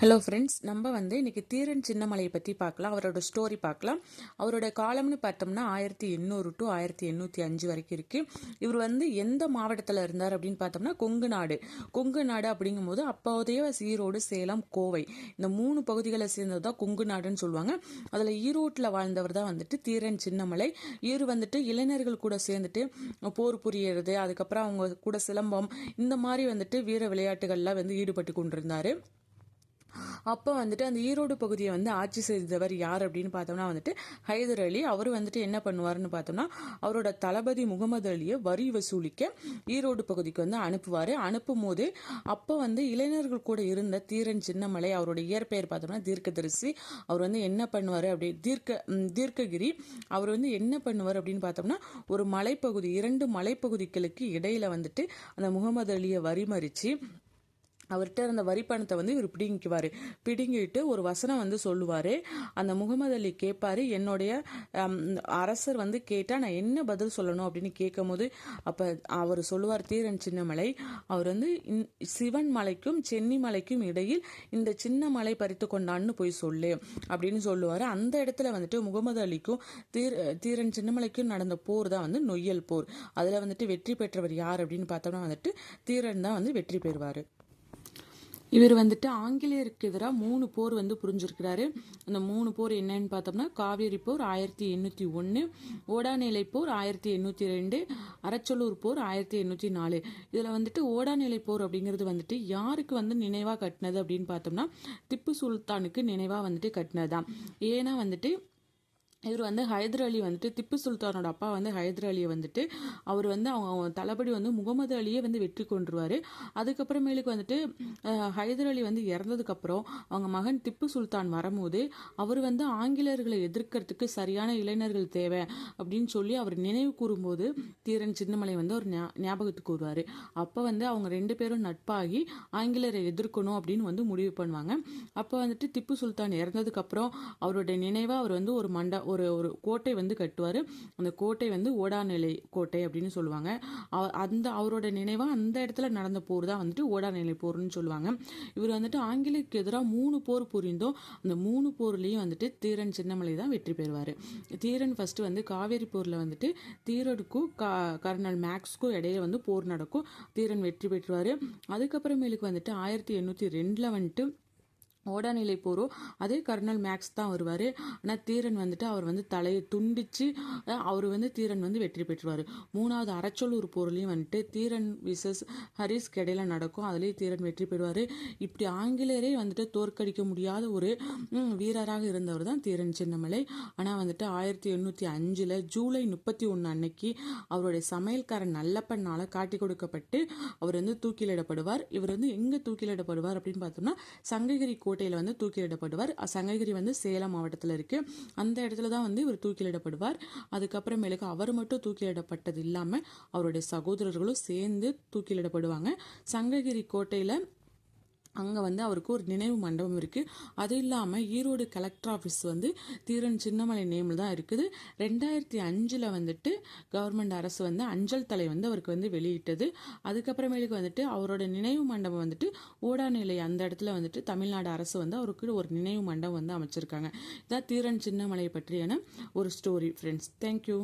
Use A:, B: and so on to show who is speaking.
A: Hello friends, நம்ம இன்னைக்கு தீரன் சின்னமலையை பற்றி பார்க்கலாம். அவரோட ஸ்டோரி பார்க்கலாம். அவரோட காலம்னு பார்த்தோம்னா 1800 டு 1805 வரைக்கும் இருக்குது. இவர் எந்த மாவட்டத்தில் இருந்தார் அப்படின்னு பார்த்தோம்னா கொங்கு நாடு அப்படிங்கும்போது அப்போதைய ஈரோடு, சேலம், கோவை இந்த 3 பகுதிகளை சேர்ந்தது தான் கொங்கு நாடுன்னு சொல்லுவாங்க. அதில் ஈரோட்டில் வாழ்ந்தவர் தான் தீரன் சின்னமலை. இவர் இளைஞர்கள் கூட சேர்ந்துட்டு போர் புரியறது, அதுக்கப்புறம் அவங்க கூட சிலம்பம் இந்த மாதிரி வீர விளையாட்டுகள்லாம் ஈடுபட்டு கொண்டிருந்தார். அப்போ அந்த ஈரோடு பகுதியை ஆட்சி செய்தவர் யார் அப்படின்னு பார்த்தோம்னா ஹைதர் அலி. அவர் என்ன பண்ணுவார்னு பார்த்தோம்னா அவரோட தளபதி முகமது அலியை வரி வசூலிக்க ஈரோடு பகுதிக்கு அனுப்புவார். அனுப்பும் போது அப்போ இளைஞர்கள் கூட இருந்த தீரன் சின்னமலை, அவரோட இயற்பெயர் பார்த்தோம்னா தீர்க்கதரிசி. அவர் என்ன பண்ணுவார் அப்படி தீர்க்ககிரி. அவர் என்ன பண்ணுவார் அப்படின்னு பார்த்தோம்னா ஒரு மலைப்பகுதி, 2 மலைப்பகுதிகளுக்கு இடையில அந்த முகமது அலியை வரிமறிச்சு அவர்கிட்ட அந்த வரி பணத்தை இவர் பிடுங்கிட்டு ஒரு வசனம் சொல்லுவார். அந்த முகமது அலி கேட்பாரு, என்னுடைய அரசர் கேட்டால் நான் என்ன பதில் சொல்லணும் அப்படின்னு கேட்கும் போது அப்போ அவர் சொல்லுவார், தீரன் சின்னமலை, அவர் சிவன் மலைக்கும் சென்னி மலைக்கும் இடையில் இந்த சின்ன மலை பறித்து கொண்டான்னு போய் சொல்லு அப்படின்னு சொல்லுவார். அந்த இடத்துல முகமது அலிக்கும் தீரன் சின்னமலைக்கும் நடந்த போர் தான் நொய்யல் போர். அதில் வெற்றி பெற்றவர் யார் அப்படின்னு பார்த்தோம்னா தீரன் தான் வெற்றி பெறுவார். இவர் ஆங்கிலேயருக்கு எதிராக 3 போர் புரிஞ்சிருக்கிறாரு. அந்த 3 போர் என்னன்னு பார்த்தோம்னா காவேரி போர் 1801, ஓடாநிலை போர் 1802, அரச்சலூர் போர் 1804. இதில் ஓடாநிலை போர் அப்படிங்கிறது யாருக்கு நினைவாக கட்டினது அப்படின்னு பார்த்தோம்னா திப்பு சுல்தானுக்கு நினைவாக கட்டினதுதான். ஏன்னா இவர் ஹைதர் அலி திப்பு சுல்தானோட அப்பா ஹைதர் அலியை அவர் அவங்க தளபதி முகமது அலியை வெற்றி கொண்டுருவார். அதுக்கப்புறமேலுக்கு ஹைதர் அலி இறந்ததுக்கப்புறம் அவங்க மகன் திப்பு சுல்தான் வரும்போது அவர் ஆங்கிலேயர்களை எதிர்க்கிறதுக்கு சரியான இளைஞர்கள் தேவை அப்படின்னு சொல்லி அவர் நினைவு கூறும்போது தீரன் சின்னமலை ஒரு ஞாபகத்துக்கு வருவார். அப்போ அவங்க 2 பேரும் நட்பாகி ஆங்கிலேயரை எதிர்க்கணும் அப்படின்னு முடிவு பண்ணுவாங்க. அப்போ திப்பு சுல்தான் இறந்ததுக்கப்புறம் அவருடைய நினைவாக அவர் ஒரு கோட்டை கட்டுவார். அந்த கோட்டை ஓடாநிலை கோட்டை அப்படின்னு சொல்லுவாங்க. அவரோட நினைவா அந்த இடத்துல நடந்த போர் தான் ஓடாநிலை போர்னு சொல்லுவாங்க. இவர் ஆங்கிலேயருக்கு எதிராக 3 போர் புரிந்தோம். அந்த 3 போர்லயும் தீரன் சின்னமலை தான் வெற்றி பெறுவார். தீரன் ஃபர்ஸ்ட் காவேரி போர்ல தீரனுக்கும் கர்னல் மேக்ஸ்க்கும் இடையில போர் நடக்கும். தீரன் வெற்றி பெற்றுவார். அதுக்கப்புறமேலுக்கு 1802 ஓடாநிலை போரோ அதே கர்னல் மேக்ஸ் தான் வருவார். ஆனால் தீரன் அவர் தலையை துண்டிச்சு அவர் தீரன் வெற்றி பெற்றுவார். 3வது அரச்சலூர் போர்லையும் தீரன் விசஸ் ஹரிஸ் இடையில நடக்கும். அதுலேயும் தீரன் வெற்றி பெறுவார். இப்படி ஆங்கிலேயரே தோற்கடிக்க முடியாத ஒரு வீரராக இருந்தவர் தான் தீரன் சின்னமலை. ஆனால் 1805 ஜூலை 31 அன்னைக்கு அவருடைய சமையல்காரன் நல்லப்பண்ணால காட்டி கொடுக்கப்பட்டு அவர் தூக்கிலிடப்படுவார். இவர் எங்கே தூக்கிலிடப்படுவார் அப்படின்னு பார்த்தோம்னா சங்ககிரி கோட்டையில தூக்கிலிடப்படுவார். சங்ககிரி சேலம் மாவட்டத்தில் இருக்கு. அந்த இடத்துல தான் இவர் தூக்கிலிடப்படுவார். அதுக்கப்புறமேலுக்கு அவர் மட்டும் தூக்கிலிடப்பட்டது இல்லாம அவருடைய சகோதரர்களும் சேர்ந்து தூக்கிலிடப்படுவாங்க. சங்ககிரி கோட்டையில அங்கே அவருக்கு ஒரு நினைவு மண்டபம் இருக்குது. அது இல்லாமல் ஈரோடு கலெக்டர் ஆஃபீஸ் தீரன் சின்னமலை நேமில் தான் இருக்குது. 2005 கவர்மெண்ட் அரசு அஞ்சல் தலை அவருக்கு வெளியிட்டது. அதுக்கப்புறமேலுக்கு அவரோட நினைவு மண்டபம் ஓடாநிலை அந்த இடத்துல தமிழ்நாடு அரசு அவருக்கு ஒரு நினைவு மண்டபம் அமைச்சிருக்காங்க. இதான் தீரன் சின்னமலை பற்றியான ஒரு ஸ்டோரி ஃப்ரெண்ட்ஸ். தேங்க்யூ.